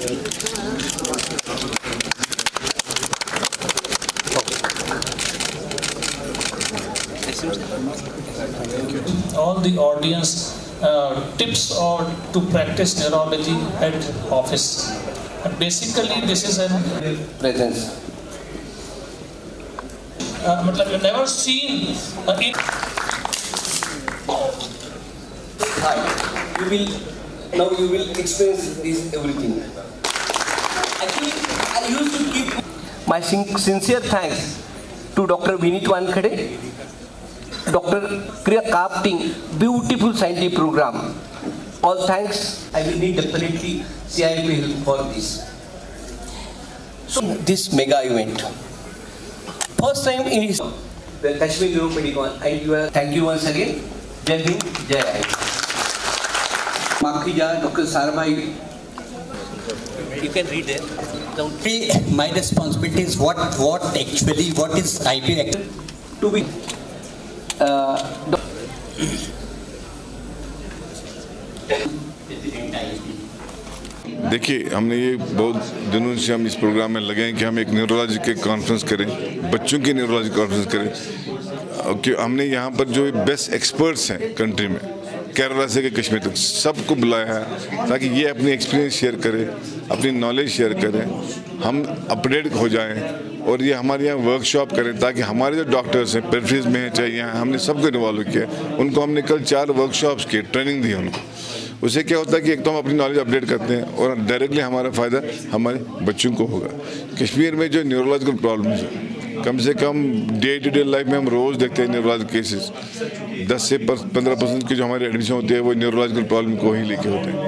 All the audience tips or to practice neurology at office. Basically, this is a presence. You've never seen it. Hi. You will experience this everything. Actually, I used to keep my sincere thanks to Dr. Vinit Wankhede, Dr. Kriya Kapting, beautiful scientific program. All thanks. I will need definitely CIP help for this. So this mega event, first time in the Kashmir Neuro Medicon, and thank you once again. Jai Hind, Jai Hind. Makhija, Dr. Sarabhai. You can read it. My responsibility is what is IP To be देखिए, हमने ये बहुत दिनों से हम इस programme में लगे हैं कि हम एक न्यूरोलॉजी के कॉन्फ्रेंस करें, बच्चों की न्यूरोलॉजी कॉन्फ्रेंस करें, कि हमने यहाँ पर जो बेस्ट एक्सपर्ट्स हैं कंट्री में, केरला से कश्मीर तक सबको बुलाया है ताकि ये अपनी एक्सपीरियंस शेयर करें, अपनी नॉलेज शेयर करें, हम अपडेट हो जाएं और ये हमारे यहाँ वर्कशॉप करें ताकि हमारे जो डॉक्टर्स हैं पेरिफेरीज में हैं, चाहे यहाँ हमने सबको इन्वॉल्व किया, उनको हमने कल 4 वर्कशॉप्स किए, ट्रेनिंग दी उनको। उससे क्या होता है कि एक तो हम अपनी नॉलेज अपडेट करते हैं और डायरेक्टली हमारा फ़ायदा हमारे बच्चों को होगा। कश्मीर में जो न्यूरोलॉजिकल प्रॉब्लम्स हैं, कम से कम डे टू डे लाइफ में हम रोज़ देखते हैं न्यूरोलॉजिकल केसेस, 10 से 15% की जो हमारी एडमिशन होती है वो न्यूरोलॉजिकल प्रॉब्लम को ही लेके होते हैं।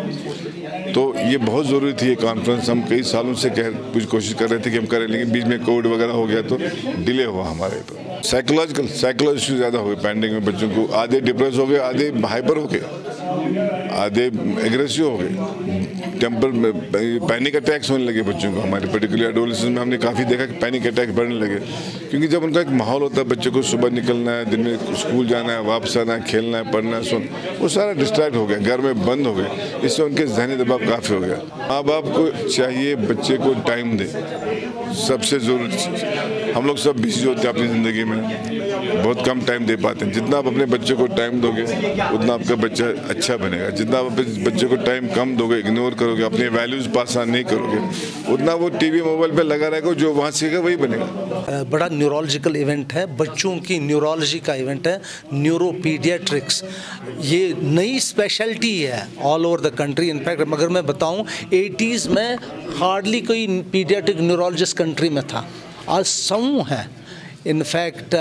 तो ये बहुत ज़रूरी थी ये कॉन्फ्रेंस, हम कई सालों से कुछ कोशिश कर रहे थे कि हम करें, लेकिन बीच में कोविड वगैरह हो गया तो डिले हुआ हमारे। तो साइकोलॉजिकल इशू ज़्यादा हो गए पेंडिंग में, बच्चों को आधे डिप्रेस हो गए, आधे हाइपर हो गए, आधे एग्रेसिव हो गए, पैनिक अटैक्स होने लगे बच्चों को। हमारे पर्टिकुलर एडोलेसेंस में हमने काफ़ी देखा कि पैनिक अटैक्स बढ़ने लगे, क्योंकि जब उनका एक माहौल होता है, बच्चे को सुबह निकलना है, दिन में स्कूल जाना है, वापस आना है, खेलना है, पढ़ना है, वो सारा डिस्ट्रैक्ट हो गया, घर में बंद हो गए, इससे उनके जहनी दबाव काफ़ी हो गया। माँ बाप को चाहिए बच्चे को टाइम दे, सबसे ज़रूरी चीज़। हम लोग सब बिजी होते हैं अपनी ज़िंदगी में, बहुत कम टाइम दे पाते हैं। जितना आप अपने बच्चे को टाइम दोगे उतना आपका बच्चा अच्छा बनेगा, जितना आप अपने बच्चे को टाइम कम दोगे, इग्नोर करोगे, अपने वैल्यूज़ पास ऑन नहीं करोगे, उतना वो टीवी मोबाइल पे लगा रहेगा, जो वहाँ सीखेगा वही बनेगा। बड़ा न्यूरोलॉजिकल इवेंट है, बच्चों की न्यूरोलॉजी का इवेंट है, न्यूरो पीडियाट्रिक्स। ये नई स्पेशलिटी है all over the country. In fact अगर मैं बताऊं 80s में हार्डली कोई पीडियाट्रिक न्यूरोलॉजिस्ट कंट्री में था, आज समूह है। इनफैक्ट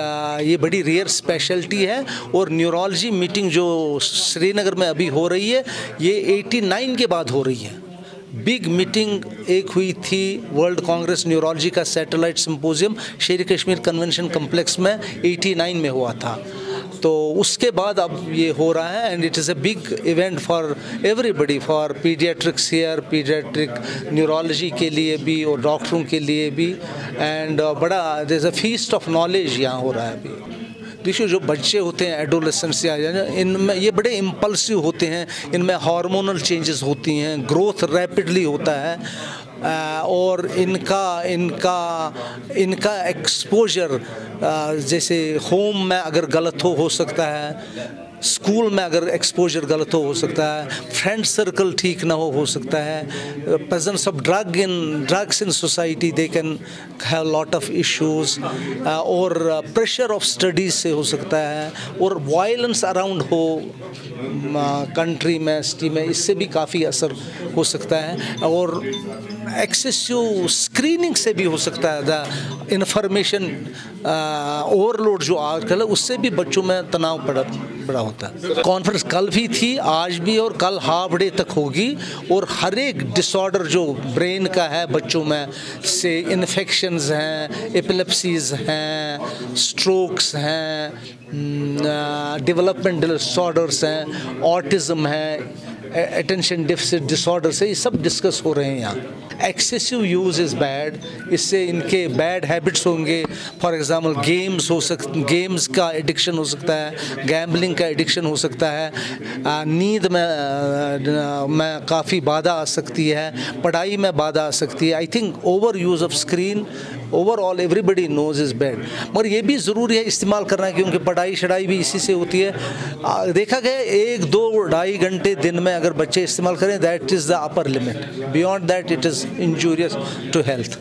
ये बड़ी रेयर स्पेशलिटी है। और न्यूरोलॉजी मीटिंग जो श्रीनगर में अभी हो रही है, ये 89 के बाद हो रही है। बिग मीटिंग एक हुई थी वर्ल्ड कांग्रेस न्यूरोलॉजी का सैटेलाइट सिंपोजियम शेर कश्मीर कन्वेंशन कम्प्लेक्स में 89 में हुआ था। तो उसके बाद अब ये हो रहा है, and it is a big event for everybody, for paediatrics here, paediatric neurology के लिए भी और डॉक्टरों के लिए भी। एंड बड़ा there is a feast of knowledge यहाँ हो रहा है अभी। देखिए, जो बच्चे होते हैं एडोलेसेंस या इनमें ये बड़े इम्पल्सिव होते हैं, इनमें हार्मोनल चेंजेस होती हैं, ग्रोथ रैपिडली होता है, और इनका एक्सपोजर जैसे होम में अगर गलत हो सकता है, स्कूल में अगर एक्सपोजर गलत हो सकता है, फ्रेंड सर्कल ठीक ना हो सकता है, presence of drugs in society, they can have lot of issues, और प्रेशर ऑफ स्टडीज से हो सकता है, और वायलेंस अराउंड हो कंट्री में, सिटी में, इससे भी काफ़ी असर हो सकता है। और एक्सेसिव स्क्रीनिंग से भी हो सकता है, द इंफॉर्मेशन ओवरलोड जो आजकल है, उससे भी बच्चों में तनाव बड़ा होता है। कॉन्फ्रेंस कल भी थी, आज भी, और कल हाफ डे तक होगी। और हर एक डिसऑर्डर जो ब्रेन का है बच्चों में, से इन्फेक्शंस हैं, एपिलेप्सीज हैं, स्ट्रोक्स हैं, डेवलपमेंटल डिसऑर्डर्स हैं, ऑटिज़म है, अटेंशन डिफिसिट डिसऑर्डर से, ये सब डिस्कस हो रहे हैं यहाँ। एक्सेसिव यूज़ इज़ बैड, इससे इनके बैड हैबिट्स होंगे। फॉर एग्जांपल गेम्स का एडिक्शन हो सकता है, गैम्बलिंग का एडिक्शन हो सकता है, नींद में काफ़ी बाधा आ सकती है, पढ़ाई में बाधा आ सकती है। I think over use of screen overall everybody knows is bad, मगर ये भी ज़रूरी है इस्तेमाल करना, क्योंकि पढ़ाई शढ़ाई भी इसी से होती है। देखा गया 1-2-2.5 घंटे दिन में अगर बच्चे इस्तेमाल करें, that is the upper limit, beyond that it is injurious to health.